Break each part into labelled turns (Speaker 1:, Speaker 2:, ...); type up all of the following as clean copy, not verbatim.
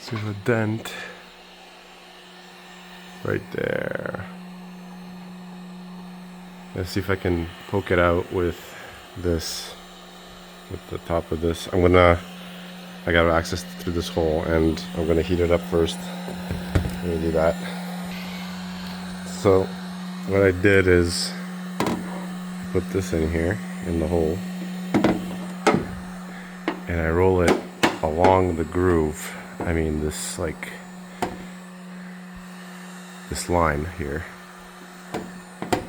Speaker 1: There's a dent right there. Let's see if I can poke it out with this, with the top of this. I got access through this hole, and I'm gonna heat it up first. Let me do that. So what I did is put this in here in the hole, and I roll it along the groove. I mean this line here,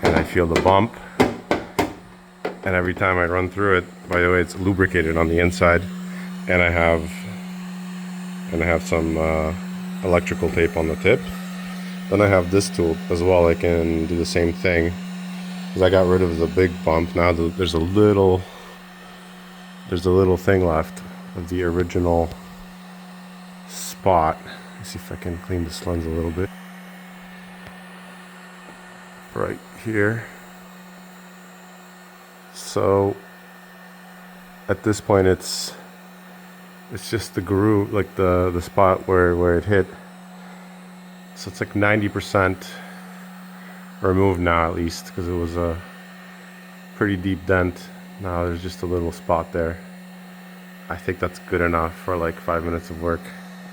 Speaker 1: and I feel the bump, and every time I run through it, by the way, it's lubricated on the inside, and I have some electrical tape on the tip. Then I have this tool as well. I can do the same thing because I got rid of the big bump. Now there's a little thing left of the original spot. Let's see if I can clean this lens a little bit. Right here. So at this point it's just the groove, like the spot where it hit. So it's like 90% removed now, at least, because it was a pretty deep dent. Now there's just a little spot there. I think that's good enough for like 5 minutes of work.